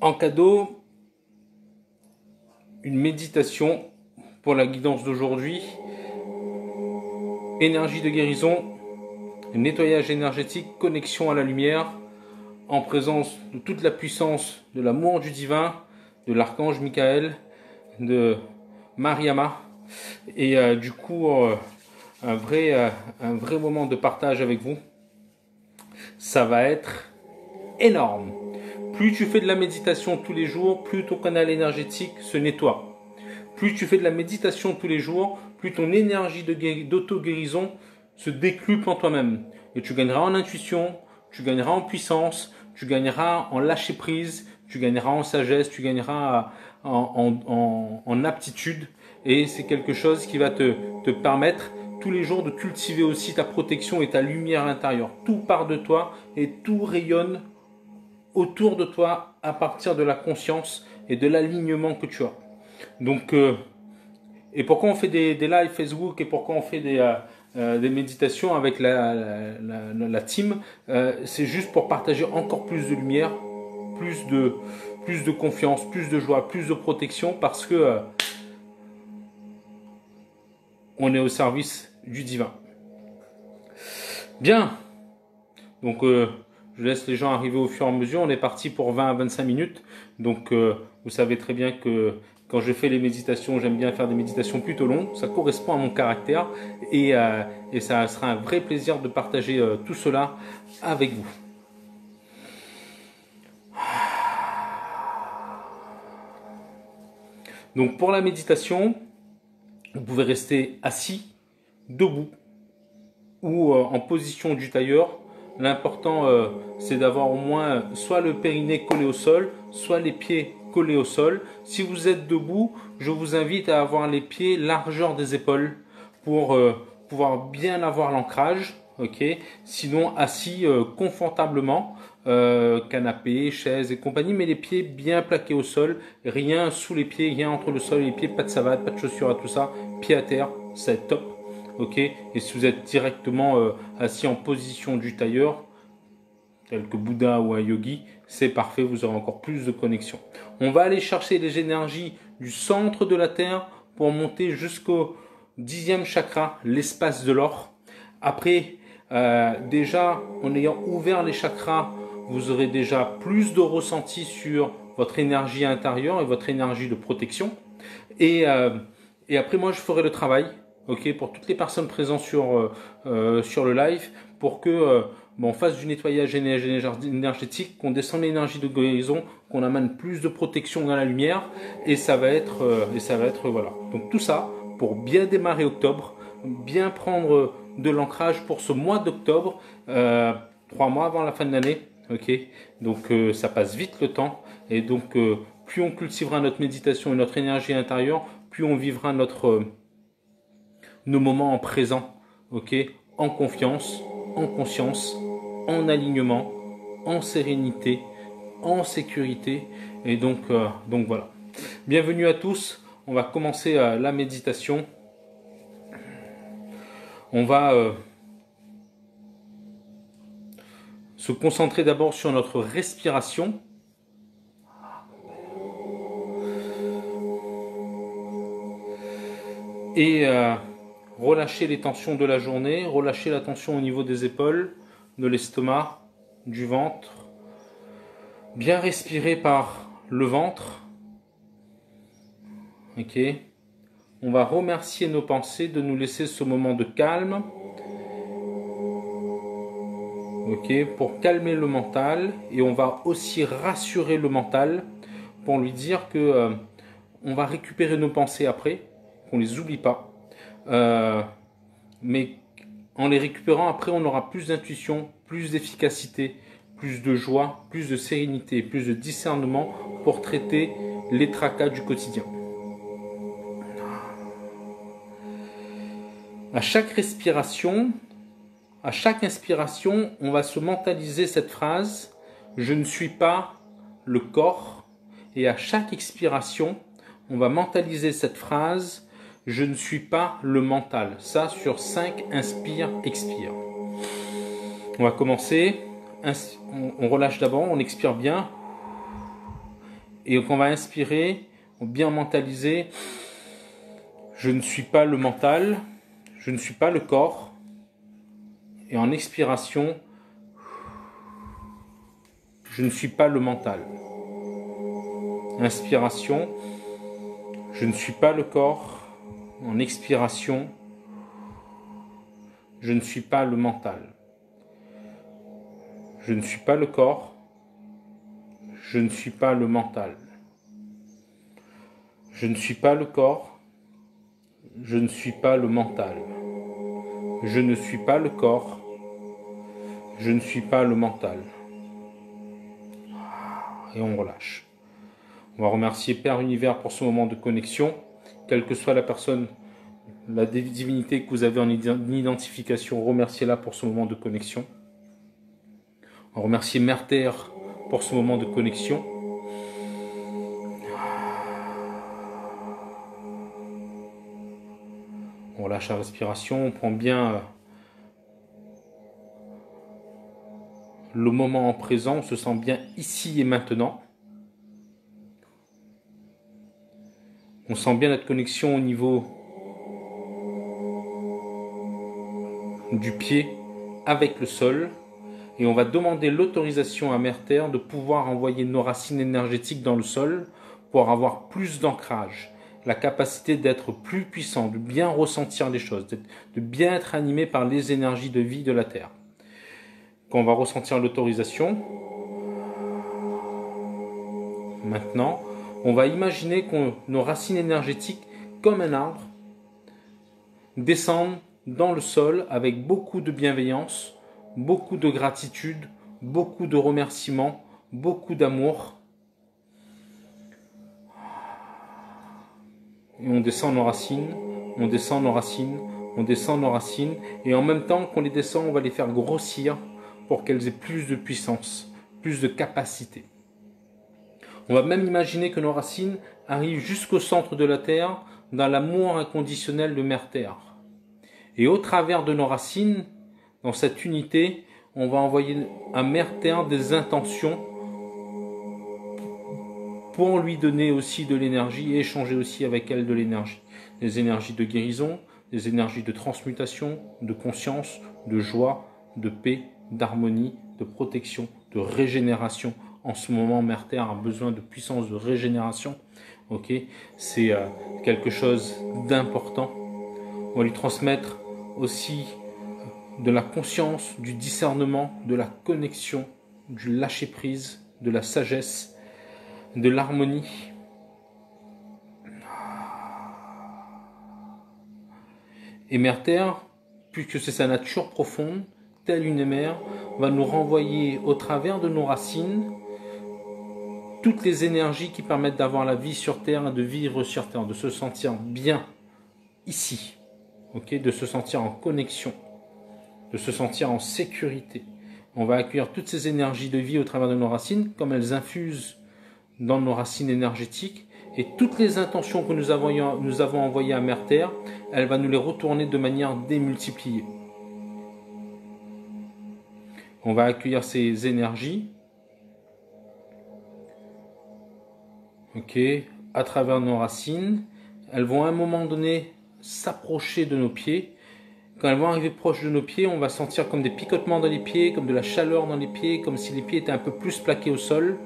En cadeau, une méditation pour la guidance d'aujourd'hui, énergie de guérison, nettoyage énergétique, connexion à la lumière, en présence de toute la puissance de l'amour du divin, de l'archange Michael, de Mariama, et du coup un vrai moment de partage avec vous. Ça va être énorme. Plus tu fais de la méditation tous les jours, plus ton canal énergétique se nettoie. Plus tu fais de la méditation tous les jours, plus ton énergie d'auto-guérison se décuple en toi-même. Et tu gagneras en intuition, tu gagneras en puissance, tu gagneras en lâcher-prise, tu gagneras en sagesse, tu gagneras en aptitude. Et c'est quelque chose qui va te permettre tous les jours de cultiver aussi ta protection et ta lumière intérieure. Tout part de toi et tout rayonne autour de toi à partir de la conscience et de l'alignement que tu as. Donc, et pourquoi on fait des lives Facebook et pourquoi on fait des méditations avec la team, c'est juste pour partager encore plus de lumière, plus de confiance, plus de joie, plus de protection, parce que on est au service du divin. Bien, donc je laisse les gens arriver au fur et à mesure. On est parti pour 20 à 25 minutes. Donc vous savez très bien que quand je fais les méditations, j'aime bien faire des méditations plutôt longues. Ça correspond à mon caractère et ça sera un vrai plaisir de partager tout cela avec vous. Donc pour la méditation, vous pouvez rester assis, debout ou en position du tailleur. L'important c'est d'avoir au moins soit le périnée collé au sol, soit les pieds collés au sol. Si vous êtes debout, je vous invite à avoir les pieds largeur des épaules pour pouvoir bien avoir l'ancrage. Okay. Sinon assis confortablement, canapé, chaise et compagnie, mais les pieds bien plaqués au sol, rien sous les pieds, rien entre le sol et les pieds, pas de savate, pas de chaussures à tout ça, pieds à terre, c'est top. Ok, et si vous êtes directement assis en position du tailleur, tel que Bouddha ou un yogi, c'est parfait, vous aurez encore plus de connexion. On va aller chercher les énergies du centre de la Terre pour monter jusqu'au 10e chakra, l'espace de l'or. Après, déjà, en ayant ouvert les chakras, vous aurez déjà plus de ressenti sur votre énergie intérieure et votre énergie de protection. Et après, moi, je ferai le travail. Ok, pour toutes les personnes présentes sur le live, pour que on fasse du nettoyage énergétique, qu'on descende l'énergie de guérison, qu'on amène plus de protection dans la lumière, et ça va être voilà. Donc tout ça pour bien démarrer octobre, bien prendre de l'ancrage pour ce mois d'octobre, 3 mois avant la fin de l'année. Ok, donc ça passe vite le temps, et donc plus on cultivera notre méditation et notre énergie intérieure, plus on vivra nos moments en présent, ok, en confiance, en conscience, en alignement, en sérénité, en sécurité. Et donc voilà. Bienvenue à tous. On va commencer la méditation. On va se concentrer d'abord sur notre respiration. Et relâcher les tensions de la journée, relâcher la tension au niveau des épaules, de l'estomac, du ventre. Bien respirer par le ventre. Ok. On va remercier nos pensées de nous laisser ce moment de calme. Ok. Pour calmer le mental. Et on va aussi rassurer le mental pour lui dire que on va récupérer nos pensées après, qu'on les oublie pas. Mais en les récupérant, après, on aura plus d'intuition, plus d'efficacité, plus de joie, plus de sérénité, plus de discernement pour traiter les tracas du quotidien. À chaque respiration, à chaque inspiration, on va se mentaliser cette phrase « Je ne suis pas le corps ». Et à chaque expiration, on va mentaliser cette phrase « Je ne suis pas le mental ». Ça, sur 5, inspire, expire. On va commencer. On relâche d'abord, on expire bien. Et on va inspirer, bien mentaliser « Je ne suis pas le mental ». Je ne suis pas le corps. Et en expiration, je ne suis pas le mental. Inspiration, je ne suis pas le corps. En expiration, je ne suis pas le mental. Je ne suis pas le corps. Je ne suis pas le mental. Je ne suis pas le corps. Je ne suis pas le mental. Je ne suis pas le corps. Je ne suis pas le mental. Et on relâche. On va remercier Père Univers pour ce moment de connexion. Quelle que soit la personne, la divinité que vous avez en identification, remerciez-la pour ce moment de connexion. On va remercier Mère Terre pour ce moment de connexion. On relâche la respiration, on prend bien le moment en présent, on se sent bien ici et maintenant. On sent bien notre connexion au niveau du pied avec le sol. Et on va demander l'autorisation à Mère Terre de pouvoir envoyer nos racines énergétiques dans le sol pour avoir plus d'ancrage, la capacité d'être plus puissant, de bien ressentir les choses, de bien être animé par les énergies de vie de la Terre. Quand on va ressentir l'autorisation, maintenant, on va imaginer que nos racines énergétiques, comme un arbre, descendent dans le sol avec beaucoup de bienveillance, beaucoup de gratitude, beaucoup de remerciements, beaucoup d'amour. Et on descend nos racines, on descend nos racines, on descend nos racines. Et en même temps qu'on les descend, on va les faire grossir pour qu'elles aient plus de puissance, plus de capacité. On va même imaginer que nos racines arrivent jusqu'au centre de la Terre, dans l'amour inconditionnel de Mère Terre. Et au travers de nos racines, dans cette unité, on va envoyer à Mère Terre des intentions pour lui donner aussi de l'énergie et échanger aussi avec elle de l'énergie. Des énergies de guérison, des énergies de transmutation, de conscience, de joie, de paix, d'harmonie, de protection, de régénération. En ce moment, Mère Terre a besoin de puissance de régénération. Okay, c'est quelque chose d'important. On va lui transmettre aussi de la conscience, du discernement, de la connexion, du lâcher-prise, de la sagesse, de l'harmonie. Et Mère Terre, puisque c'est sa nature profonde, telle une mère, va nous renvoyer au travers de nos racines toutes les énergies qui permettent d'avoir la vie sur Terre et de vivre sur Terre, de se sentir bien ici, okay, de se sentir en connexion, de se sentir en sécurité. On va accueillir toutes ces énergies de vie au travers de nos racines, comme elles infusent dans nos racines énergétiques, et toutes les intentions que nous avons envoyées à Mère Terre, elle va nous les retourner de manière démultipliée. On va accueillir ces énergies, okay, à travers nos racines. Elles vont à un moment donné s'approcher de nos pieds. Quand elles vont arriver proches de nos pieds, on va sentir comme des picotements dans les pieds, comme de la chaleur dans les pieds, comme si les pieds étaient un peu plus plaqués au sol.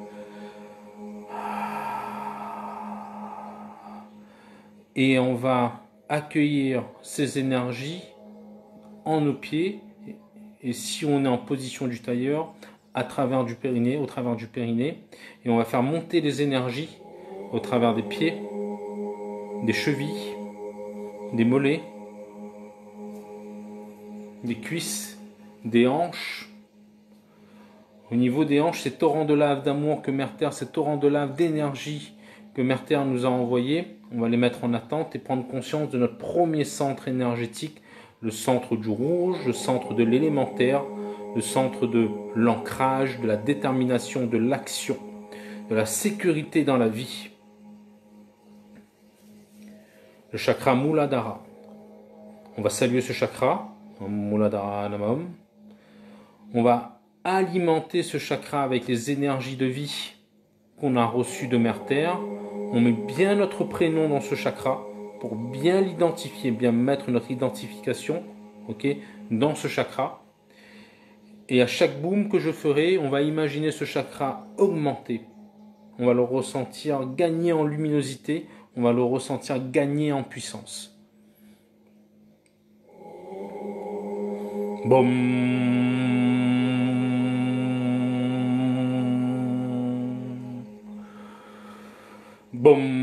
Et on va accueillir ces énergies en nos pieds. Et si on est en position du tailleur, à travers du périnée, au travers du périnée. Et on va faire monter les énergies au travers des pieds, des chevilles, des mollets, des cuisses, des hanches. Au niveau des hanches, ces torrents de lave d'amour que Mère Terre, ces torrents de lave d'énergie que Mère Terre nous a envoyés, on va les mettre en attente et prendre conscience de notre premier centre énergétique, le centre du rouge, le centre de l'élémentaire, le centre de l'ancrage, de la détermination, de l'action, de la sécurité dans la vie. Le chakra Muladhara. On va saluer ce chakra, Muladhara Namam. On va alimenter ce chakra avec les énergies de vie qu'on a reçues de Mère Terre. On met bien notre prénom dans ce chakra pour bien l'identifier, bien mettre notre identification, dans ce chakra. Et à chaque boom que je ferai, on va imaginer ce chakra augmenter. On va le ressentir gagner en luminosité, on va le ressentir gagner en puissance. Boum. Boum.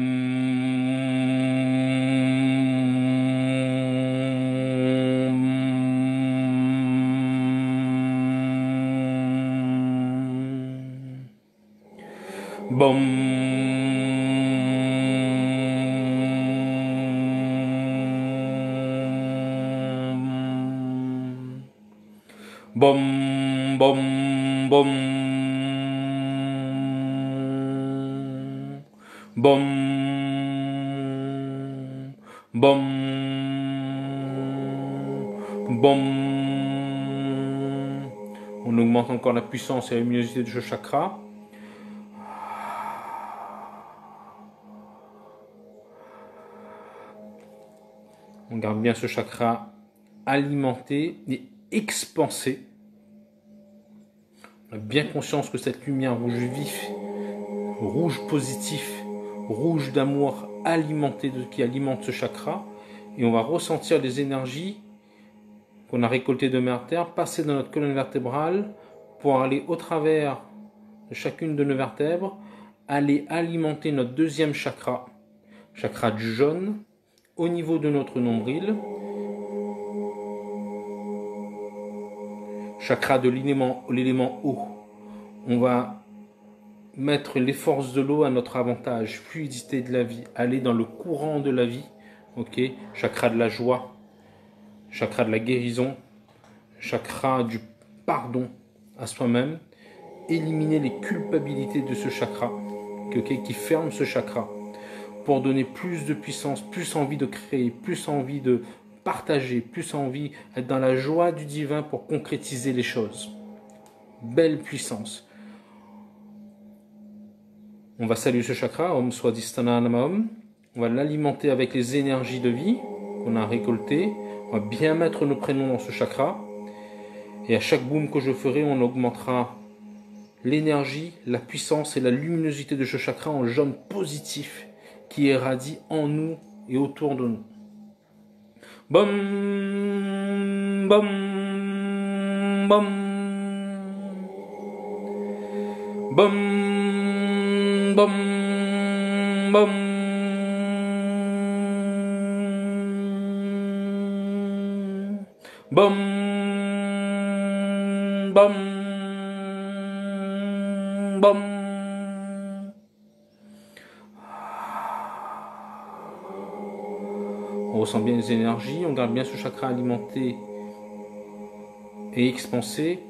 Boum. Boum, boum, boum. Boum, boum, boum. On augmente encore la puissance et la luminosité de ce chakra. On garde bien ce chakra alimenté et expansé. On a bien conscience que cette lumière rouge vif, rouge positif, rouge d'amour alimenté, qui alimente ce chakra. Et on va ressentir les énergies qu'on a récoltées de Mère Terre passer dans notre colonne vertébrale pour aller au travers de chacune de nos vertèbres, aller alimenter notre deuxième chakra, chakra du jaune, au niveau de notre nombril, chakra de l'élément eau. On va mettre les forces de l'eau à notre avantage, fluidité de la vie, aller dans le courant de la vie, chakra de la joie, chakra de la guérison, chakra du pardon à soi-même, éliminer les culpabilités de ce chakra, qui ferme ce chakra, pour donner plus de puissance, plus envie de créer, plus envie de partager, plus envie d'être dans la joie du divin pour concrétiser les choses. Belle puissance. On va saluer ce chakra, Om Swadhisthana Namam. On va l'alimenter avec les énergies de vie qu'on a récoltées. On va bien mettre nos prénoms dans ce chakra. Et à chaque boom que je ferai, on augmentera l'énergie, la puissance et la luminosité de ce chakra en jaune positif qui irradie en nous et autour de nous. Bam, bam, bam, bam, bam, bam, bam, bam, bam. On ressent bien les énergies, on garde bien ce chakra alimenté et expansé.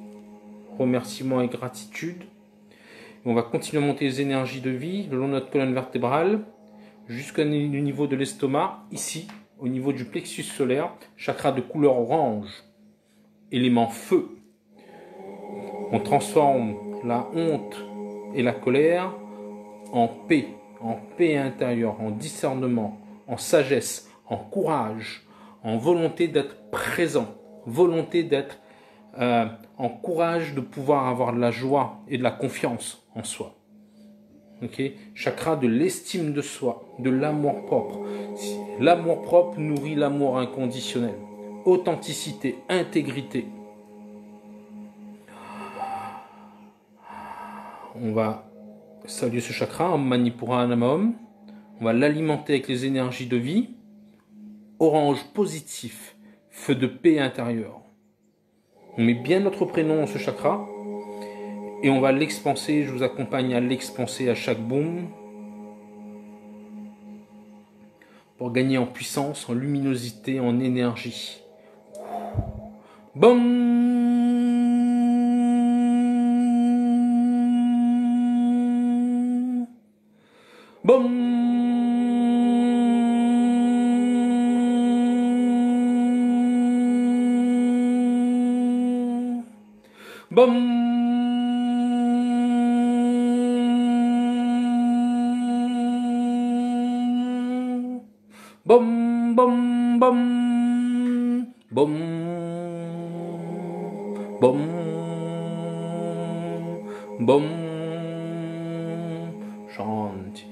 Remerciement et gratitude. On va continuer à monter les énergies de vie le long de notre colonne vertébrale jusqu'au niveau de l'estomac, ici, au niveau du plexus solaire, chakra de couleur orange, élément feu. On transforme la honte et la colère en paix intérieure, en discernement, en sagesse, en courage, en volonté d'être présent, volonté d'être en courage de pouvoir avoir de la joie et de la confiance en soi. Chakra de l'estime de soi, de l'amour propre. L'amour propre nourrit l'amour inconditionnel. Authenticité, intégrité. On va saluer ce chakra en Manipura Namam. On va l'alimenter avec les énergies de vie. Orange positif, feu de paix intérieure. On met bien notre prénom dans ce chakra et on va l'expanser. Je vous accompagne à l'expanser à chaque boom pour gagner en puissance, en luminosité, en énergie. Bom. Bom. Bom. Bom, bom, bom, bom, bom, bom, Shanti.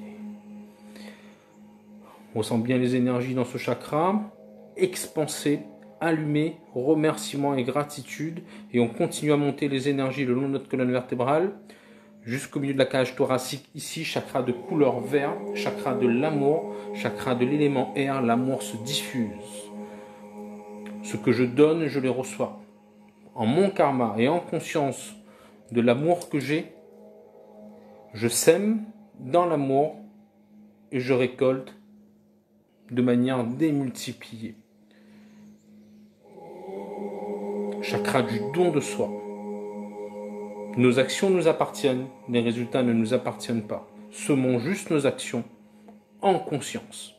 On ressent bien les énergies dans ce chakra, expansé, allumé, remerciement et gratitude, et on continue à monter les énergies le long de notre colonne vertébrale, jusqu'au milieu de la cage thoracique, ici, chakra de couleur vert, chakra de l'amour, chakra de l'élément air, l'amour se diffuse. Ce que je donne, je les reçois. En mon karma et en conscience de l'amour que j'ai, je sème dans l'amour et je récolte de manière démultipliée. Chakra du don de soi. Nos actions nous appartiennent, les résultats ne nous appartiennent pas. Semons juste nos actions en conscience.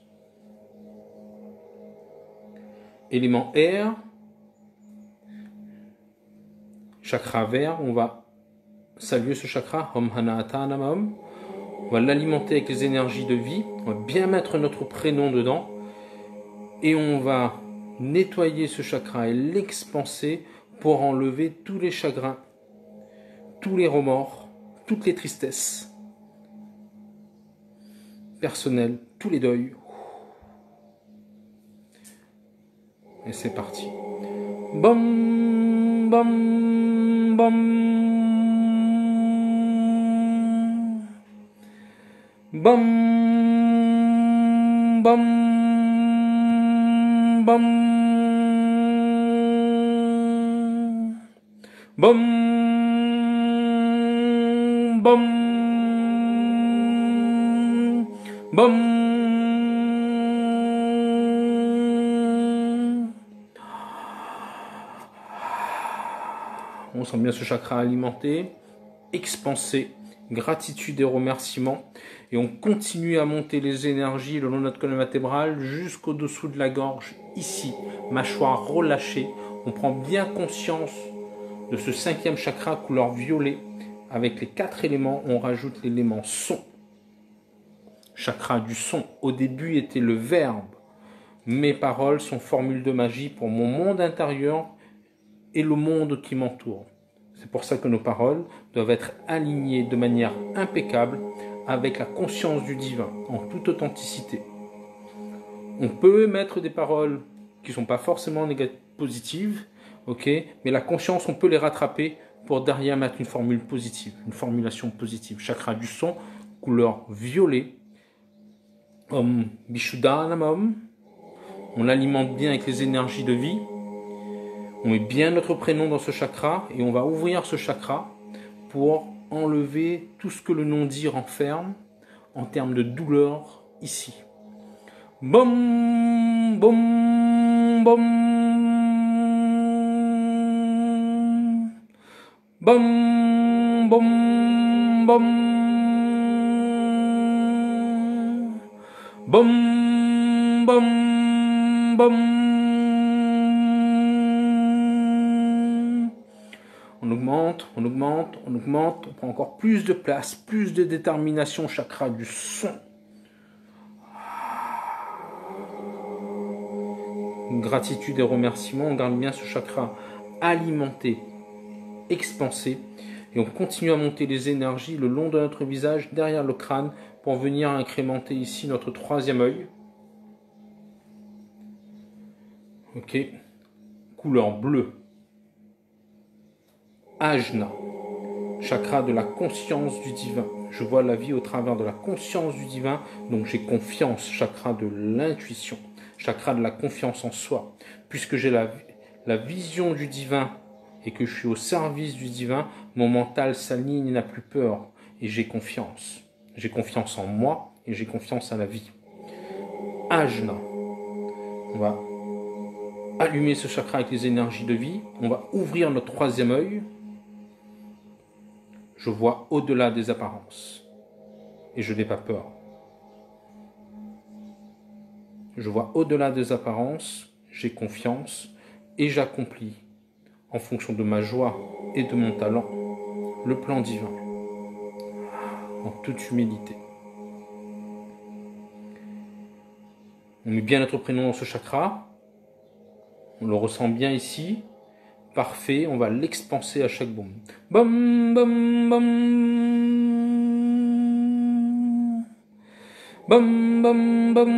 Élément air, chakra vert, on va saluer ce chakra, Om Hanata Namam. On va l'alimenter avec les énergies de vie, on va bien mettre notre prénom dedans et on va nettoyer ce chakra et l'expanser pour enlever tous les chagrins, tous les remords, toutes les tristesses personnelles, tous les deuils. Et c'est parti. Bam, bam, bam. Bam, bam, bam. Bam, bam, bam. On sent bien ce chakra alimenté, expansé, gratitude et remerciement. Et on continue à monter les énergies le long de notre colonne vertébrale jusqu'au dessous de la gorge, ici, mâchoire relâchée. On prend bien conscience de ce cinquième chakra couleur violet. Avec les 4 éléments, on rajoute l'élément son. Chakra du son, au début était le verbe. Mes paroles sont formules de magie pour mon monde intérieur et le monde qui m'entoure. C'est pour ça que nos paroles doivent être alignées de manière impeccable avec la conscience du divin, en toute authenticité. On peut émettre des paroles qui ne sont pas forcément positives, okay, mais la conscience, on peut les rattraper pour derrière mettre une formule positive, une formulation positive. Chakra du son, couleur violet. Om Vishuddhanamam. On l'alimente bien avec les énergies de vie. On met bien notre prénom dans ce chakra et on va ouvrir ce chakra pour enlever tout ce que le non-dit renferme en termes de douleur ici. Bom, bom, bom. Bom, bom, bom. Bom, bom, bom. On augmente, on augmente, on augmente, on prend encore plus de place, plus de détermination, chakra du son. Gratitude et remerciement, on garde bien ce chakra alimenté, expansé, et on continue à monter les énergies le long de notre visage, derrière le crâne, pour venir incrémenter ici notre 3e œil. Ok, couleur bleue. Ajna, chakra de la conscience du divin. Je vois la vie au travers de la conscience du divin, donc j'ai confiance, chakra de l'intuition, chakra de la confiance en soi. Puisque j'ai la vision du divin et que je suis au service du divin, mon mental s'aligne et n'a plus peur. Et j'ai confiance. J'ai confiance en moi et j'ai confiance à la vie. Ajna. On va allumer ce chakra avec les énergies de vie. On va ouvrir notre troisième œil. Je vois au-delà des apparences. Et je n'ai pas peur. Je vois au-delà des apparences, j'ai confiance et j'accomplis, en fonction de ma joie et de mon talent, le plan divin, en toute humilité. On met bien notre prénom dans ce chakra, on le ressent bien ici, parfait, on va l'expanser à chaque boum. Bam, bam, bam. Bam, bam, bam.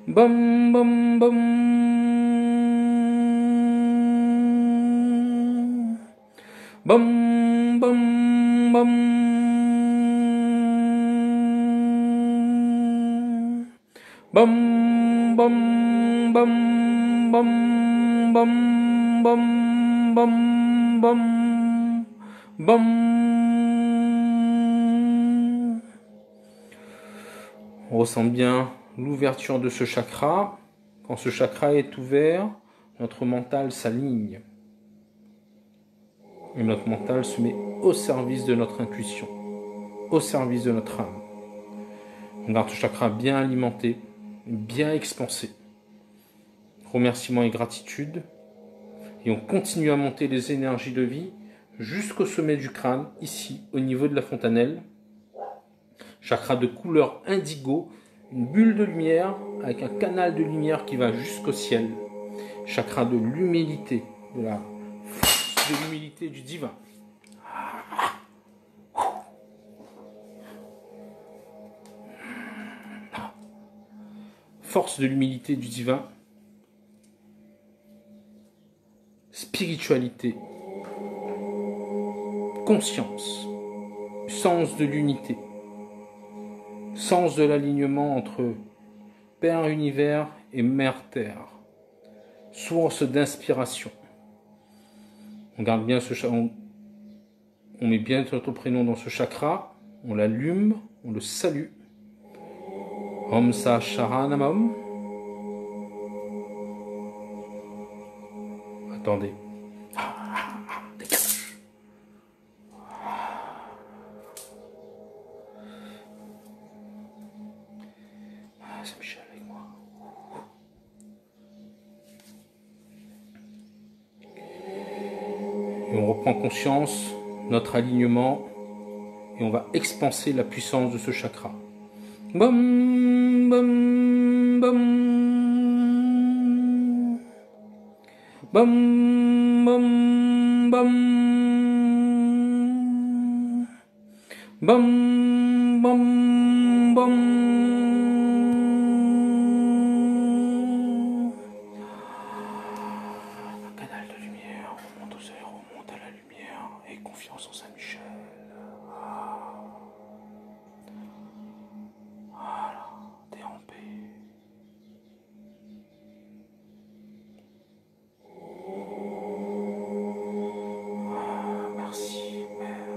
Bam, bam, bam. Bam, bam, bam. Bam, bam, bam, bam, bam, bam, bam, bam, bam. On ressent bien l'ouverture de ce chakra. Quand ce chakra est ouvert, notre mental s'aligne. Et notre mental se met au service de notre intuition, au service de notre âme. On garde ce chakra bien alimenté, bien expansé. Remerciement et gratitude. Et on continue à monter les énergies de vie jusqu'au sommet du crâne, ici, au niveau de la fontanelle. Chakra de couleur indigo, une bulle de lumière avec un canal de lumière qui va jusqu'au ciel. Chakra de l'humilité, de la force de l'humilité du divin. Force de l'humilité du divin. Spiritualité. Conscience. Sens de l'unité. Sens de l'alignement entre Père Univers et Mère Terre. Source d'inspiration. On garde bien ce chakra. On met bien notre prénom dans ce chakra. On l'allume. On le salue. Om Sa Sharanamam. Attendez. Dégage. C'est Michel avec moi. Et on reprend conscience, notre alignement, et on va expanser la puissance de ce chakra. Bam, bam, bam. Bam, bam, bam. Bam, bam, bam. Un canal de lumière, on monte aux airs, on monte à la lumière, et confiance en Saint-Michel. Voilà, t'es en paix. Merci, Mère.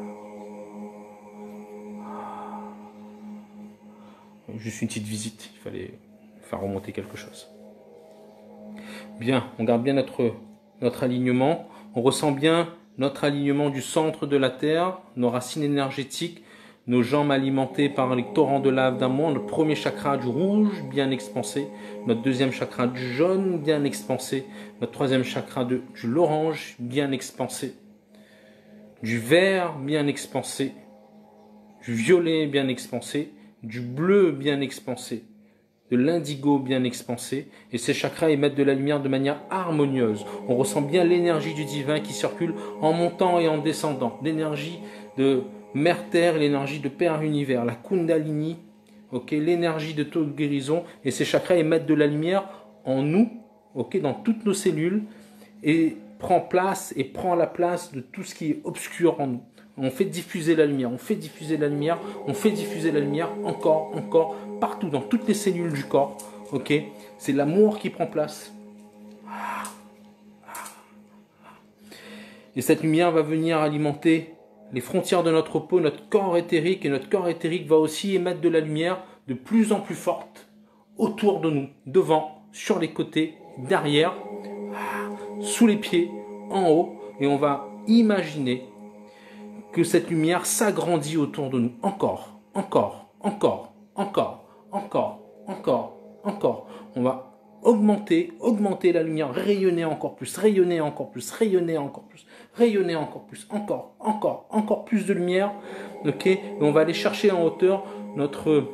Juste une petite visite, il fallait faire remonter quelque chose. Bien, on garde bien notre alignement, on ressent bien notre alignement du centre de la Terre, nos racines énergétiques, nos jambes alimentées par les torrents de lave d'amour, notre premier chakra du rouge bien expansé, notre deuxième chakra du jaune bien expansé, notre troisième chakra de l'orange bien expansé, du vert bien expansé, du violet bien expansé, du bleu bien expansé, de l'indigo bien expansé, et ces chakras émettent de la lumière de manière harmonieuse. On ressent bien l'énergie du divin qui circule en montant et en descendant, l'énergie de Mère Terre, l'énergie de Père Univers, la Kundalini, l'énergie de toute guérison, et ces chakras émettent de la lumière en nous, dans toutes nos cellules, et prend place et prend la place de tout ce qui est obscur en nous. On fait diffuser la lumière, on fait diffuser la lumière, on fait diffuser la lumière encore, partout, dans toutes les cellules du corps. C'est l'amour qui prend place. Et cette lumière va venir alimenter les frontières de notre peau, notre corps éthérique, et notre corps éthérique va aussi émettre de la lumière de plus en plus forte autour de nous, devant, sur les côtés, derrière, sous les pieds, en haut. Et on va imaginer que cette lumière s'agrandit autour de nous. Encore, encore, encore, encore, encore, encore, encore. On va augmenter la lumière, rayonner encore plus, rayonner encore plus, rayonner encore plus, rayonner encore plus, encore plus de lumière. Ok, et on va aller chercher en hauteur notre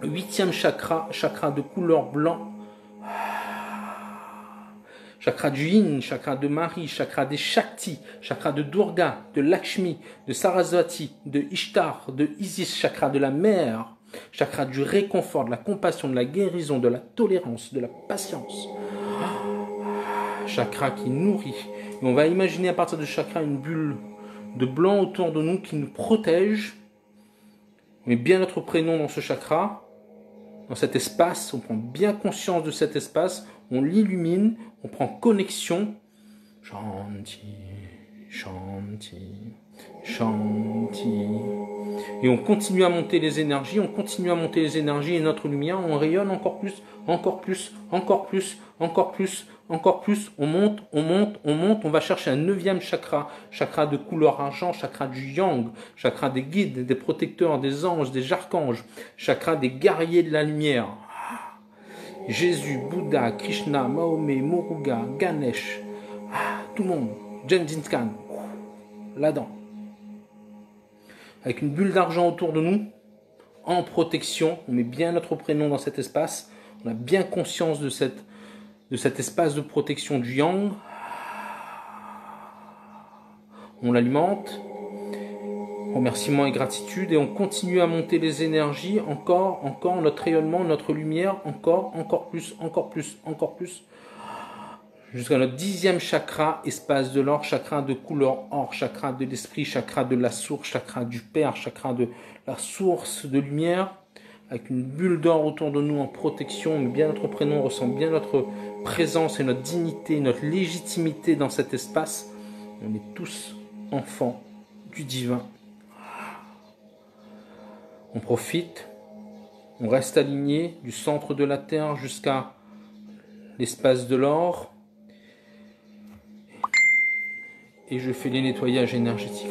8e chakra, chakra de couleur blanc. Chakra du Yin, chakra de Mari, chakra des Shakti, chakra de Durga, de Lakshmi, de Sarasvati, de Ishtar, de Isis, chakra de la mer, chakra du réconfort, de la compassion, de la guérison, de la tolérance, de la patience. Chakra qui nourrit. Et on va imaginer à partir de chakra une bulle de blanc autour de nous qui nous protège. On met bien notre prénom dans ce chakra, dans cet espace, on prend bien conscience de cet espace, on l'illumine, on prend connexion. Shanti, Shanti, Shanti. Et on continue à monter les énergies, et notre lumière, on rayonne encore plus, encore plus, encore plus, encore plus, encore plus. On monte, on va chercher un 9e chakra, chakra de couleur argent, chakra du yang, chakra des guides, des protecteurs, des anges, des archanges, chakra des guerriers de la lumière. Jésus, Bouddha, Krishna, Mahomet, Muruga, Ganesh, tout le monde, Gengis Khan, là-dedans. Avec une bulle d'argent autour de nous, en protection, on met bien notre prénom dans cet espace, on a bien conscience de cet espace de protection du yang, on l'alimente, remerciement et gratitude, et on continue à monter les énergies, encore, notre rayonnement, notre lumière, encore plus, jusqu'à notre 10e chakra, espace de l'or, chakra de couleur or, chakra de l'esprit, chakra de la source, chakra du Père, chakra de la source de lumière, avec une bulle d'or autour de nous en protection, on met bien notre prénom, on ressent bien notre présence et notre dignité, notre légitimité dans cet espace. On est tous enfants du divin. On profite, on reste aligné du centre de la Terre jusqu'à l'espace de l'or. Et je fais les nettoyages énergétiques.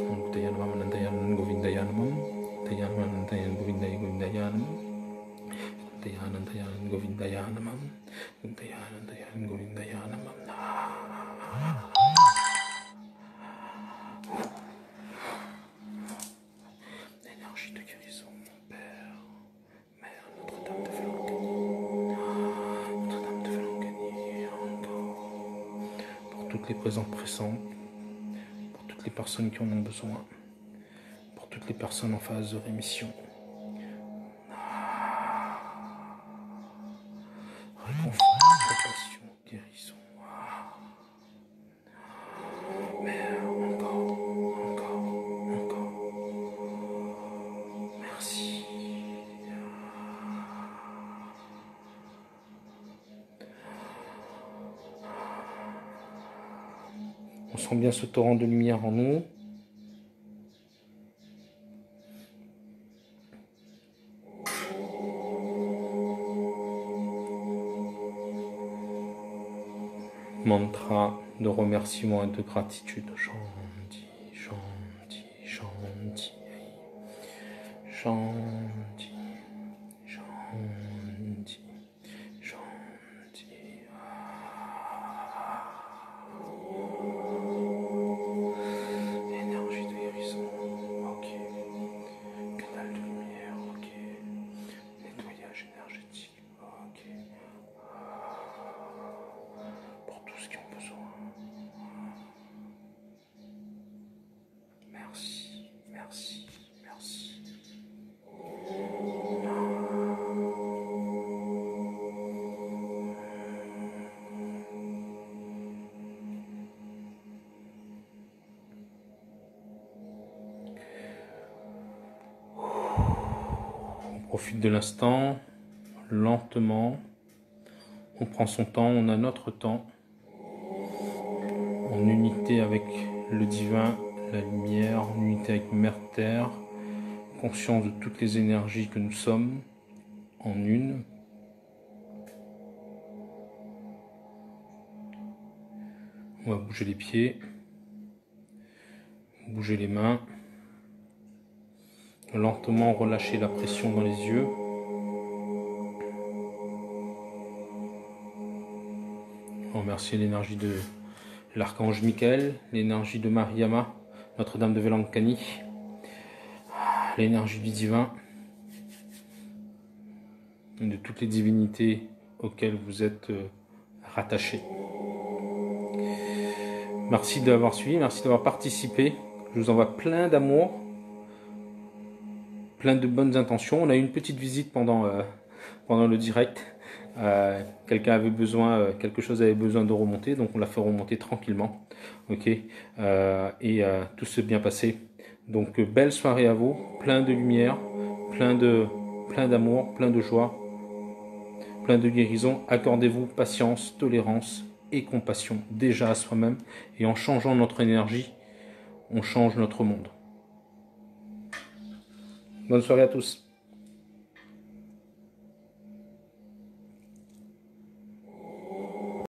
Énergie de guérison, mon Père, Mère, Notre-Dame de Valangani, Notre-Dame de Valangani, encore, pour toutes les présentes présentes, pour toutes les personnes qui en ont besoin, pour toutes les personnes en phase de rémission. Réconfort, compassion, guérison. Mère, encore. Merci. On sent bien ce torrent de lumière en nous. Mantra de remerciement et de gratitude. Shanti, Shanti, Shanti, Shanti, Shanti, Shanti. Énergie de guérison, ok. Canal de lumière, ok. Nettoyage énergétique, ok. Pour tout ce qui ont besoin. Merci, merci, merci. On profite de l'instant, lentement. On prend son temps, on a notre temps. En unité avec le divin, la lumière, en unité avec Mère Terre, conscience de toutes les énergies que nous sommes, en une. On va bouger les pieds, bouger les mains, lentement relâcher la pression dans les yeux. Remercier l'énergie de l'archange Michael, l'énergie de Mariama, Notre-Dame de Velankani, l'énergie du divin, et de toutes les divinités auxquelles vous êtes rattachés. Merci d'avoir suivi, merci d'avoir participé. Je vous envoie plein d'amour, plein de bonnes intentions. On a eu une petite visite pendant le direct. Quelqu'un avait besoin, quelque chose avait besoin de remonter, donc on l'a fait remonter tranquillement. Ok, tout s'est bien passé. Donc belle soirée à vous, plein de lumière, plein d'amour, plein de joie, plein de guérison. Accordez-vous patience, tolérance et compassion déjà à soi-même, et en changeant notre énergie, on change notre monde. Bonne soirée à tous.